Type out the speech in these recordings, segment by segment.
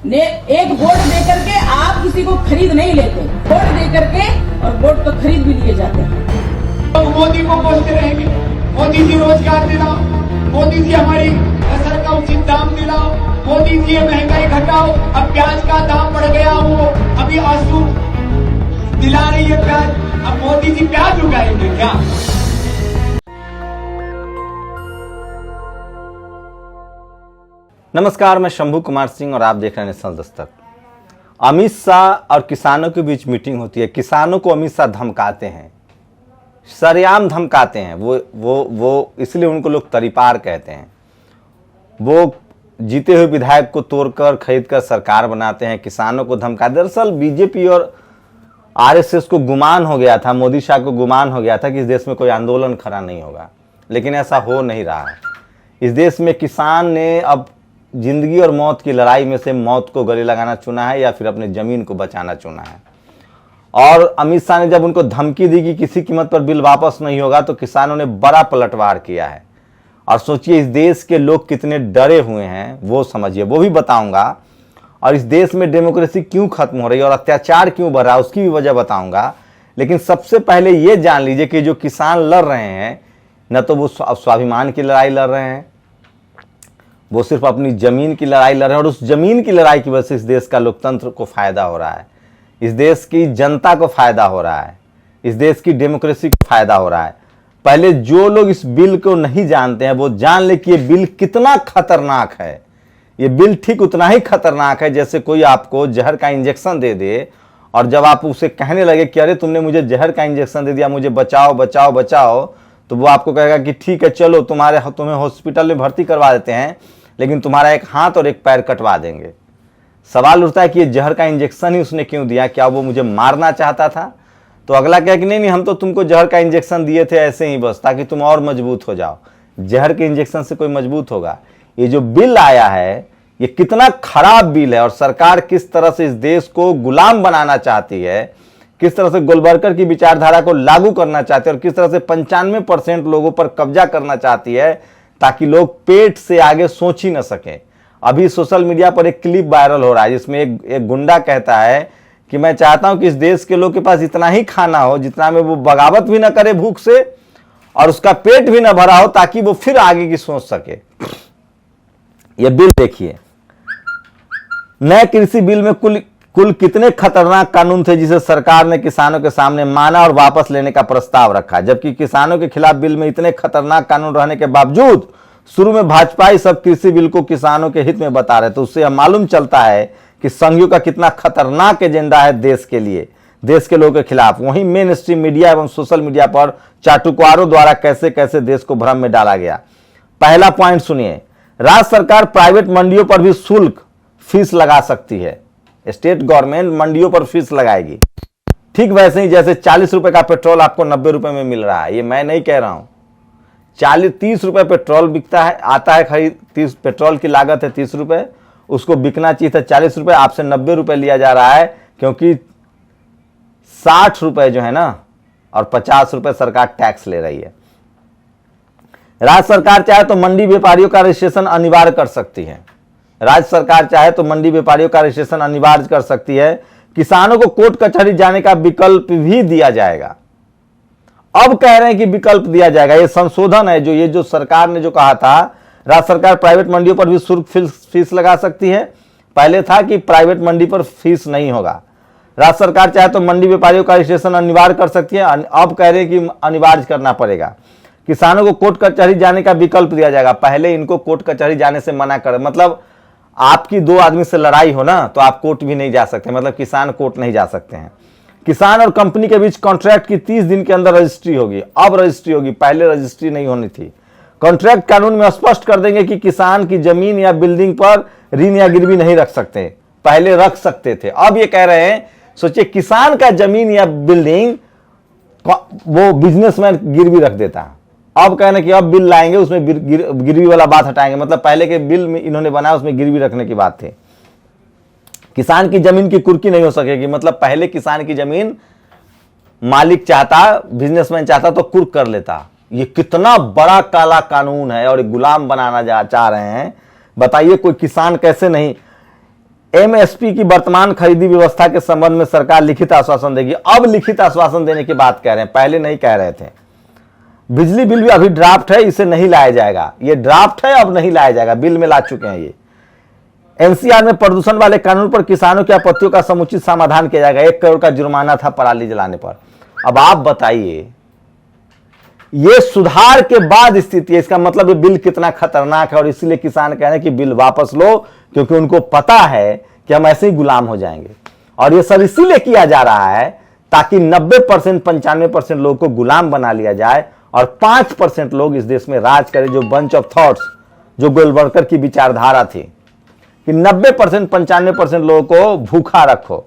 ने एक वोट दे करके आप किसी को खरीद नहीं लेते, वोट दे करके और वोट तो खरीद भी लिए जाते हैं। तो मोदी को बोलते रहेंगे, मोदी जी रोजगार दिलाओ, मोदी जी हमारी फसल का उचित दाम दिलाओ, मोदी जी महंगाई घटाओ। अब प्याज का दाम बढ़ गया, वो अभी आंसू दिला रही है प्याज। अब मोदी जी प्याज उगाएंगे क्या? नमस्कार, मैं शंभू कुमार सिंह और आप देख रहे हैं नेशनल दस्तक। अमित शाह और किसानों के बीच मीटिंग होती है। किसानों को अमित शाह धमकाते हैं, सरेआम धमकाते हैं। वो इसलिए उनको लोग तरीपार कहते हैं। वो जीते हुए विधायक को तोड़कर खरीदकर सरकार बनाते हैं, किसानों को धमकाते। दरअसल बीजेपी और आरएसएस को गुमान हो गया था, मोदी शाह को गुमान हो गया था कि इस देश में कोई आंदोलन खड़ा नहीं होगा, लेकिन ऐसा हो नहीं रहा है। इस देश में किसान ने अब जिंदगी और मौत की लड़ाई में से मौत को गले लगाना चुना है या फिर अपने जमीन को बचाना चुना है। और अमित शाह ने जब उनको धमकी दी कि किसी कीमत पर बिल वापस नहीं होगा, तो किसानों ने बड़ा पलटवार किया है। और सोचिए इस देश के लोग कितने डरे हुए हैं, वो समझिए, वो भी बताऊंगा। और इस देश में डेमोक्रेसी क्यों खत्म हो रही है और अत्याचार क्यों बढ़ रहा है, उसकी भी वजह बताऊंगा। लेकिन सबसे पहले ये जान लीजिए कि जो किसान लड़ रहे हैं, न तो वो स्वाभिमान की लड़ाई लड़ रहे हैं, वो सिर्फ अपनी जमीन की लड़ाई लड़ रहे हैं। और उस जमीन की लड़ाई की वजह से इस देश का लोकतंत्र को फायदा हो रहा है, इस देश की जनता को फायदा हो रहा है, इस देश की डेमोक्रेसी को फायदा हो रहा है। पहले जो लोग इस बिल को नहीं जानते हैं वो जान ले कि ये बिल कितना खतरनाक है। ये बिल ठीक उतना ही खतरनाक है जैसे कोई आपको जहर का इंजेक्शन दे दे और जब आप उसे कहने लगे कि अरे तुमने मुझे जहर का इंजेक्शन दे दिया, मुझे बचाओ बचाओ बचाओ, तो वो आपको कहेगा कि ठीक है चलो तुम्हें हॉस्पिटल में भर्ती करवा देते हैं, लेकिन तुम्हारा एक हाथ और एक पैर कटवा देंगे। सवाल उठता है कि ये जहर का इंजेक्शन ही उसने क्यों दिया? क्या वो मुझे मारना चाहता था? तो अगला कहे कि नहीं हम तो तुमको जहर का इंजेक्शन दिए थे ऐसे ही बस, ताकि तुम और मजबूत हो जाओ। जहर के इंजेक्शन से कोई मजबूत होगा? ये जो बिल आया है ये कितना खराब बिल है और सरकार किस तरह से इस देश को गुलाम बनाना चाहती है, किस तरह से गोलवलकर की विचारधारा को लागू करना चाहती है और किस तरह से 95% लोगों पर कब्जा करना चाहती है, ताकि लोग पेट से आगे सोच ही न सकें। अभी सोशल मीडिया पर एक क्लिप वायरल हो रहा है जिसमें एक गुंडा कहता है कि मैं चाहता हूं कि इस देश के लोग के पास इतना ही खाना हो जितना में वो बगावत भी ना करे भूख से और उसका पेट भी ना भरा हो, ताकि वो फिर आगे की सोच सके। ये बिल देखिए, नए कृषि बिल में कुल कितने खतरनाक कानून थे जिसे सरकार ने किसानों के सामने माना और वापस लेने का प्रस्ताव रखा। जबकि किसानों के खिलाफ बिल में इतने खतरनाक कानून रहने के बावजूद शुरू में भाजपा सब कृषि बिल को किसानों के हित में बता रहे, तो उससे यह मालूम चलता है कि संघियों का कितना खतरनाक एजेंडा है देश के लिए, देश के लोगों के खिलाफ। वहीं मेन स्ट्रीम मीडिया एवं सोशल मीडिया पर चाटुकारों द्वारा कैसे कैसे देश को भ्रम में डाला गया। पहला पॉइंट सुनिए, राज्य सरकार प्राइवेट मंडियों पर भी शुल्क फीस लगा सकती है। स्टेट गवर्नमेंट मंडियों पर फीस लगाएगी, ठीक वैसे ही जैसे 40 रुपए का पेट्रोल आपको 90 रुपए में मिल रहा है। ये मैं नहीं कह रहा हूं, 30 रुपए पेट्रोल बिकता है, आता है खरीद, 30 पेट्रोल की लागत है 30 रुपए, उसको बिकना चाहिए था 40 रुपए, आपसे 90 रुपए लिया जा रहा है, क्योंकि 60 रुपए जो है ना और 50 रुपए सरकार टैक्स ले रही है। राज्य सरकार चाहे तो मंडी व्यापारियों का रजिस्ट्रेशन अनिवार्य कर सकती है। राज्य सरकार चाहे तो मंडी व्यापारियों का रजिस्ट्रेशन अनिवार्य कर सकती है। किसानों को कोर्ट कचहरी जाने का विकल्प भी दिया जाएगा। अब कह रहे हैं कि विकल्प दिया जाएगा, ये संशोधन है। ये जो सरकार ने जो कहा था, राज्य सरकार प्राइवेट मंडियों पर भी शुल्क फीस लगा सकती है। पहले था कि प्राइवेट मंडी पर फीस नहीं होगा। राज्य सरकार चाहे तो मंडी व्यापारियों का रजिस्ट्रेशन अनिवार्य कर सकती है, अब कह रहे हैं कि अनिवार्य करना पड़ेगा। किसानों को कोर्ट कचहरी जाने का विकल्प दिया जाएगा। पहले इनको कोर्ट कचहरी जाने से मना कर, मतलब आपकी 2 आदमी से लड़ाई हो ना तो आप कोर्ट भी नहीं जा सकते, मतलब किसान कोर्ट नहीं जा सकते हैं। किसान और कंपनी के बीच कॉन्ट्रैक्ट की 30 दिन के अंदर रजिस्ट्री होगी, अब रजिस्ट्री होगी, पहले रजिस्ट्री नहीं होनी थी। कॉन्ट्रैक्ट कानून में स्पष्ट कर देंगे कि किसान की जमीन या बिल्डिंग पर ऋण या गिरवी नहीं रख सकते, पहले रख सकते थे। अब ये कह रहे हैं, सोचिए किसान का जमीन या बिल्डिंग वो बिजनेसमैन गिरवी रख देता है। अब कहने कि अब बिल लाएंगे उसमें गिरवी वाला बात हटाएंगे, मतलब पहले के बिल में इन्होंने बनाया उसमें गिरवी रखने की बात थी। किसान की जमीन की कुर्की नहीं हो सकेगी, मतलब पहले किसान की जमीन मालिक चाहता, बिजनेसमैन चाहता तो कुर्क कर लेता। ये कितना बड़ा काला कानून है और गुलाम बनाना चाह रहे हैं। बताइए कोई किसान कैसे नहीं। एमएसपी की वर्तमान खरीदी व्यवस्था के संबंध में सरकार लिखित आश्वासन देगी। अब लिखित आश्वासन देने की बात कह रहे हैं, पहले नहीं कह रहे थे। बिजली बिल भी अभी ड्राफ्ट है, इसे नहीं लाया जाएगा। ये ड्राफ्ट है, अब नहीं लाया जाएगा, बिल में ला चुके हैं ये। एनसीआर में प्रदूषण वाले कानून पर किसानों की आपत्तियों का समुचित समाधान किया जाएगा। 1 करोड़ का जुर्माना था पराली जलाने पर। अब आप बताइए, ये सुधार के बाद स्थिति है, इसका मतलब ये बिल कितना खतरनाक है। और इसीलिए किसान कह रहे हैं कि बिल वापस लो, क्योंकि उनको पता है कि हम ऐसे ही गुलाम हो जाएंगे। और ये सब इसीलिए किया जा रहा है ताकि 90% 95% लोगों को गुलाम बना लिया जाए और 5% लोग इस देश में राज करें, जो बंच ऑफ थॉट्स, जो गोलवलकर की विचारधारा थी कि 90% 95% लोगों को भूखा रखो,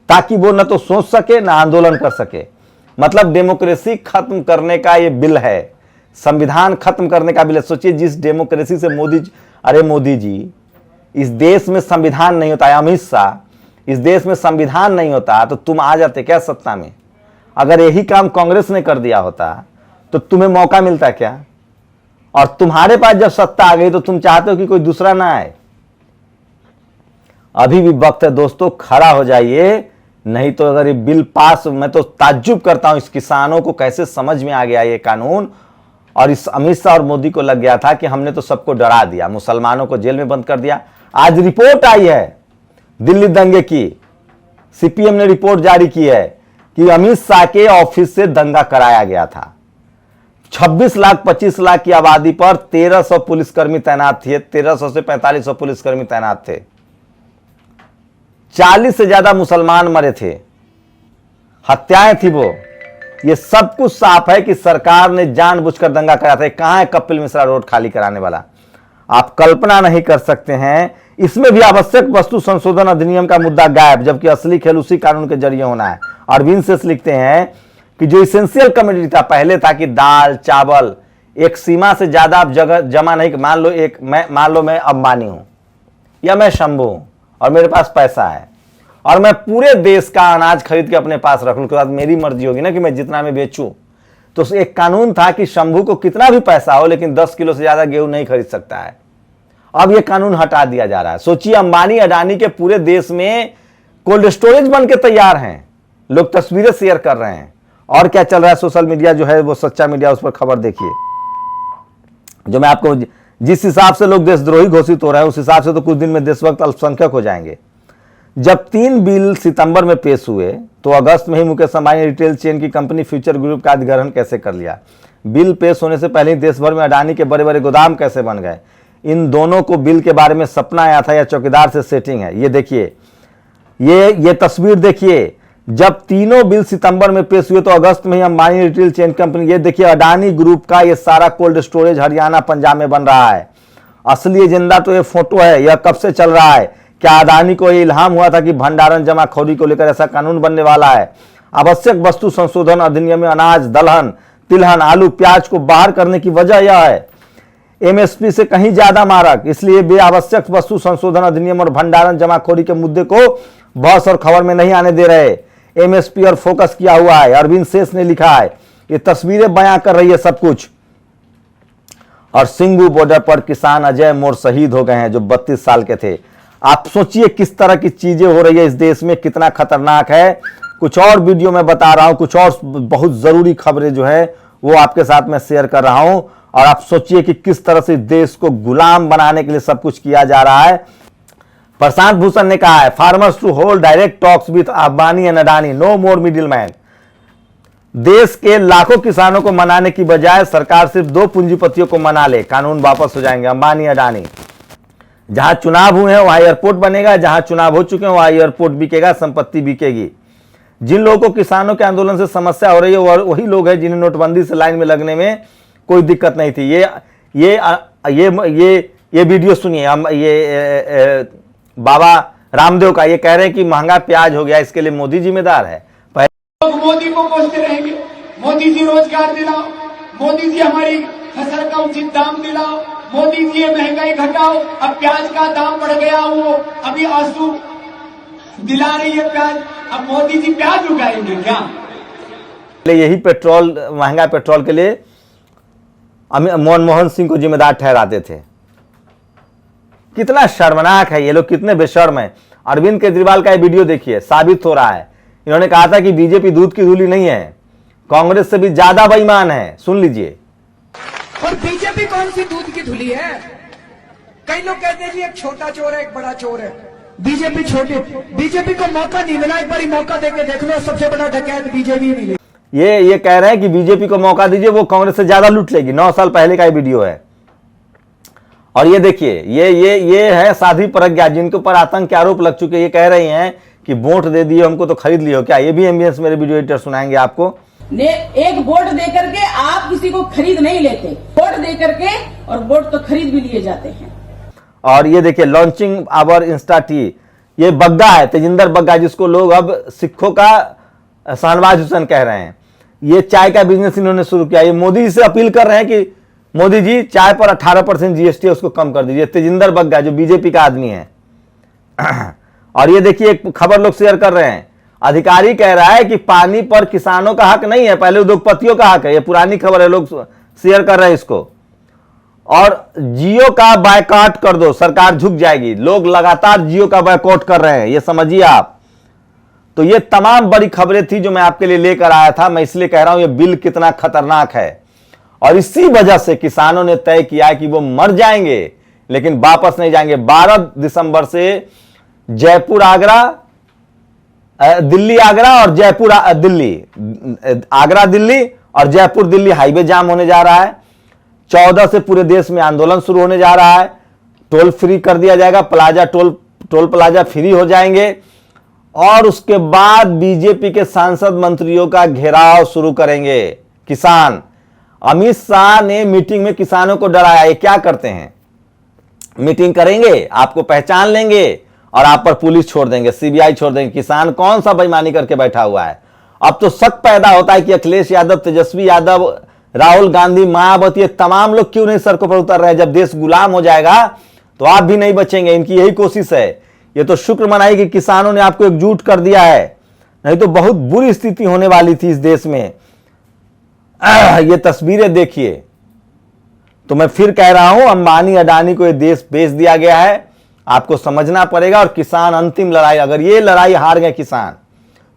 ताकि वो न तो सोच सके ना आंदोलन कर सके। मतलब डेमोक्रेसी खत्म करने का ये बिल है, संविधान खत्म करने का बिल है। सोचिए, जिस डेमोक्रेसी से मोदी जी, इस देश में संविधान नहीं होता है, अमित शाह, इस देश में संविधान नहीं होता तो तुम आ जाते क्या सत्ता में? अगर यही काम कांग्रेस ने कर दिया होता तो तुम्हें मौका मिलता क्या? और तुम्हारे पास जब सत्ता आ गई तो तुम चाहते हो कि कोई दूसरा ना आए। अभी भी वक्त है दोस्तों, खड़ा हो जाइए, नहीं तो अगर ये बिल पास, मैं तो ताज्जुब करता हूं इस किसानों को कैसे समझ में आ गया ये कानून। और इस अमित शाह और मोदी को लग गया था कि हमने तो सबको डरा दिया, मुसलमानों को जेल में बंद कर दिया। आज रिपोर्ट आई है दिल्ली दंगे की, सीपीएम ने रिपोर्ट जारी की है कि अमित शाह के ऑफिस से दंगा कराया गया था। 26 लाख 25 लाख की आबादी पर 1300 पुलिसकर्मी तैनात थे, 1300 से 4500 पुलिसकर्मी तैनात थे। 40 से ज्यादा मुसलमान मरे थे, हत्याएं थी वो। ये सब कुछ साफ है कि सरकार ने जानबूझकर दंगा कराया था। कहां है कपिल मिश्रा रोड खाली कराने वाला? आप कल्पना नहीं कर सकते हैं। इसमें भी आवश्यक वस्तु संशोधन अधिनियम का मुद्दा गायब, जबकि असली खेल उसी कानून के जरिए होना है। अरविंद शेष लिखते हैं कि जो इसेंशियल कमोडिटी था, पहले था कि दाल चावल एक सीमा से ज्यादा आप जगह जमा नहीं। मान लो मैं अंबानी हूं या मैं शंभू हूं और मेरे पास पैसा है और मैं पूरे देश का अनाज खरीद के अपने पास रख लूं, उसके बाद मेरी मर्जी होगी ना कि मैं जितना में बेचूं। तो एक कानून था कि शंभू को कितना भी पैसा हो लेकिन 10 किलो से ज्यादा गेहूं नहीं खरीद सकता है। अब यह कानून हटा दिया जा रहा है। सोचिए, अंबानी अडानी के पूरे देश में कोल्ड स्टोरेज बन के तैयार हैं, लोग तस्वीरें शेयर कर रहे हैं। और क्या चल रहा है सोशल मीडिया जो है वो सच्चा मीडिया, उस पर खबर देखिए। जो मैं आपको, जिस हिसाब से लोग देशद्रोही घोषित हो रहे हैं उस हिसाब से तो कुछ दिन में देशभक्त अल्पसंख्यक हो जाएंगे। जब 3 बिल सितंबर में पेश हुए तो अगस्त में ही मुकेश अंबानी रिटेल चेन की कंपनी फ्यूचर ग्रुप का अधिग्रहण कैसे कर लिया? बिल पेश होने से पहले ही देश भर में अडानी के बड़े बड़े गोदाम कैसे बन गए? इन दोनों को बिल के बारे में सपना आया था या चौकीदार से सेटिंग है? ये देखिए, ये तस्वीर देखिए। जब तीनों बिल सितंबर में पेश हुए तो अगस्त में ही अंबानी रिटेल चेन कंपनी, ये देखिए अडानी ग्रुप का ये सारा कोल्ड स्टोरेज हरियाणा पंजाब में बन रहा है। असली एजेंडा तो ये फोटो है, यह कब से चल रहा है? क्या अडानी को ये इल्हाम हुआ था कि भंडारण जमाखोरी को लेकर ऐसा कानून बनने वाला है? आवश्यक वस्तु संशोधन अधिनियम में अनाज, दलहन, तिलहन, आलू, प्याज को बाहर करने की वजह यह है एमएसपी से कहीं ज्यादा मारक, इसलिए वे आवश्यक वस्तु संशोधन अधिनियम और भंडारण जमाखोरी के मुद्दे को बहस और खबर में नहीं आने दे रहे। एमएसपी और फोकस किया हुआ है। अरविंद शेष ने लिखा है, ये तस्वीरें बयां कर रही है सब कुछ। और सिंगू बॉर्डर पर किसान अजय मोर शहीद हो गए हैं जो 32 साल के थे। आप सोचिए किस तरह की चीजें हो रही है इस देश में, कितना खतरनाक है। कुछ और वीडियो में बता रहा हूं, कुछ और बहुत जरूरी खबरें जो है वो आपके साथ मैं शेयर कर रहा हूं। और आप सोचिए कि किस तरह से देश को गुलाम बनाने के लिए सब कुछ किया जा रहा है। प्रशांत भूषण ने कहा है, farmers to hold direct talks with Ambani and Adani, no more middle man. देश के लाखों किसानों को मनाने की बजाय सरकार सिर्फ 2 पूंजीपतियों को मना ले, कानून वापस हो जाएंगे, अंबानी अडानी। जहां चुनाव हुए हैं वहां एयरपोर्ट बनेगा, जहां चुनाव हो चुके हैं वहां एयरपोर्ट बिकेगा, संपत्ति बिकेगी। जिन लोगों को किसानों के आंदोलन से समस्या हो रही है वही लोग हैं जिन्हें नोटबंदी से लाइन में लगने में कोई दिक्कत नहीं थी। ये वीडियो सुनिए, हम ये बाबा रामदेव का, ये कह रहे हैं कि महंगा प्याज हो गया, इसके लिए मोदी जिम्मेदार है। लोग मोदी को कोसते रहेंगे, मोदी जी रोजगार दिलाओ, मोदी जी हमारी फसल का उचित दाम दिलाओ, मोदी जी ये महंगाई घटाओ। अब प्याज का दाम बढ़ गया, वो अभी आंसू दिला रही है प्याज। अब मोदी जी प्याज उगाएंगे क्या? यही पेट्रोल, महंगा पेट्रोल के लिए मनमोहन सिंह को जिम्मेदार ठहराते थे। कितना शर्मनाक है, ये लोग कितने बेशर्म है। अरविंद केजरीवाल का ये वीडियो देखिए, साबित हो रहा है। इन्होंने कहा था कि बीजेपी दूध की धूली नहीं है, कांग्रेस से भी ज्यादा बेईमान है। सुन लीजिए। और बीजेपी कौन सी दूध की धुली है? कई लोग कहते हैं जी एक छोटा चोर है, एक बड़ा चोर है। बीजेपी छोटे, बीजेपी को मौका नहीं मिला, एक बार मौका देके देख लो, सबसे बड़ा डकैत बीजेपी मिली। ये कह रहे हैं कि बीजेपी को मौका दीजिए, वो कांग्रेस से ज्यादा लूट लेगी। 9 साल पहले का ये वीडियो है। और ये देखिए, ये है साध्वी प्रज्ञा, जिनके ऊपर आतंक के आरोप लग चुके। ये कह रही हैं कि वोट दे दिए हमको तो खरीद लियो क्या। ये भी एमबीएस मेरे वीडियो एडिटर सुनाएंगे आपको। एक वोट दे करके आप किसी को खरीद नहीं लेते, वोट दे करके और वोट तो खरीद भी लिए जाते हैं। और ये देखिए, लॉन्चिंग आवर इंस्टा टी, ये बग्गा है, तेजिंदर बग्गा, जिसको लोग अब सिखों का शाहनवाज हुसैन कह रहे हैं। ये चाय का बिजनेस इन्होंने शुरू किया। ये मोदी जी से अपील कर रहे हैं कि मोदी जी चाय पर 18% जीएसटी उसको कम कर दीजिए। तेजिंदर बग्गा जो बीजेपी का आदमी है। और ये देखिए, एक खबर लोग शेयर कर रहे हैं। अधिकारी कह रहा है कि पानी पर किसानों का हक नहीं है, पहले उद्योगपतियों का हक है। ये पुरानी खबर है, लोग शेयर कर रहे हैं इसको। और जियो का बायकॉट कर दो, सरकार झुक जाएगी। लोग लगातार जियो का बायकॉट कर रहे हैं, ये समझिए आप। तो ये तमाम बड़ी खबरें थी जो मैं आपके लिए लेकर आया था। मैं इसलिए कह रहा हूं ये बिल कितना खतरनाक है। और इसी वजह से किसानों ने तय किया कि वो मर जाएंगे लेकिन वापस नहीं जाएंगे। 12 दिसंबर से जयपुर आगरा, दिल्ली आगरा और जयपुर दिल्ली, आगरा दिल्ली और जयपुर दिल्ली हाईवे जाम होने जा रहा है। 14 से पूरे देश में आंदोलन शुरू होने जा रहा है। टोल फ्री कर दिया जाएगा, प्लाजा टोल प्लाजा फ्री हो जाएंगे। और उसके बाद बीजेपी के सांसद मंत्रियों का घेराव शुरू करेंगे किसान। अमित शाह ने मीटिंग में किसानों को डराया। ये क्या करते हैं, मीटिंग करेंगे, आपको पहचान लेंगे और आप पर पुलिस छोड़ देंगे, सीबीआई छोड़ देंगे। किसान कौन सा बेईमानी करके बैठा हुआ है। अब तो शक पैदा होता है कि अखिलेश यादव, तेजस्वी यादव, राहुल गांधी, मायावती, तमाम लोग क्यों नहीं सड़कों पर उतर रहे हैं। जब देश गुलाम हो जाएगा तो आप भी नहीं बचेंगे। इनकी यही कोशिश है। ये तो शुक्र मनाई कि किसानों ने आपको एकजुट कर दिया है, नहीं तो बहुत बुरी स्थिति होने वाली थी इस देश में। ये तस्वीरें देखिए। तो मैं फिर कह रहा हूं, अंबानी अडानी को ये देश बेच दिया गया है। आपको समझना पड़ेगा। और किसान अंतिम लड़ाई, अगर ये लड़ाई हार गए किसान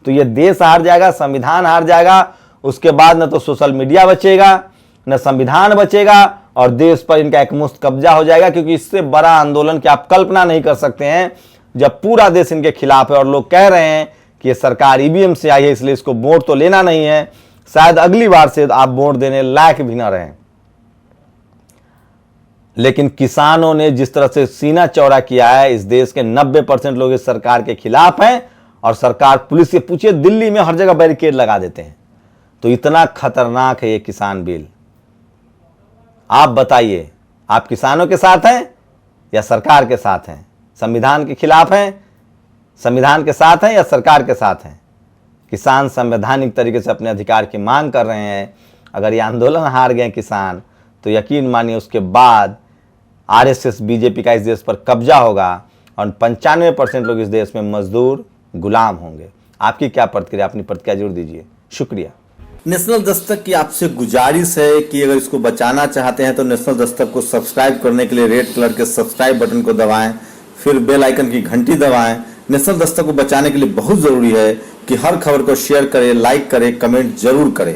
तो ये देश हार जाएगा, संविधान हार जाएगा। उसके बाद न तो सोशल मीडिया बचेगा, न संविधान बचेगा और देश पर इनका एकमुश्त कब्जा हो जाएगा। क्योंकि इससे बड़ा आंदोलन की आप कल्पना नहीं कर सकते हैं जब पूरा देश इनके खिलाफ है और लोग कह रहे हैं कि ये सरकार ईवीएम से आई है इसलिए इसको वोट तो लेना नहीं है। शायद अगली बार से आप वोट देने लायक भी ना रहें। लेकिन किसानों ने जिस तरह से सीना चौड़ा किया है, इस देश के 90% लोग इस सरकार के खिलाफ हैं। और सरकार, पुलिस से पूछिए, दिल्ली में हर जगह बैरिकेड लगा देते हैं। तो इतना खतरनाक है ये किसान बिल। आप बताइए, आप किसानों के साथ हैं या सरकार के साथ हैं? संविधान के खिलाफ हैं, संविधान के साथ हैं या सरकार के साथ हैं? किसान संवैधानिक तरीके से अपने अधिकार की मांग कर रहे हैं। अगर ये आंदोलन हार गए किसान तो यकीन मानिए उसके बाद आरएसएस, बीजेपी का इस देश पर कब्जा होगा और 95% लोग इस देश में मजदूर, गुलाम होंगे। आपकी क्या प्रतिक्रिया, अपनी प्रतिक्रिया जरूर दीजिए। शुक्रिया। नेशनल दस्तक की आपसे गुजारिश है कि अगर इसको बचाना चाहते हैं तो नेशनल दस्तक को सब्सक्राइब करने के लिए रेड कलर के सब्सक्राइब बटन को दबाएं, फिर बेल आइकन की घंटी दबाएं। नेशनल दस्तक को बचाने के लिए बहुत जरूरी है कि हर खबर को शेयर करें, लाइक करें, कमेंट जरूर करें।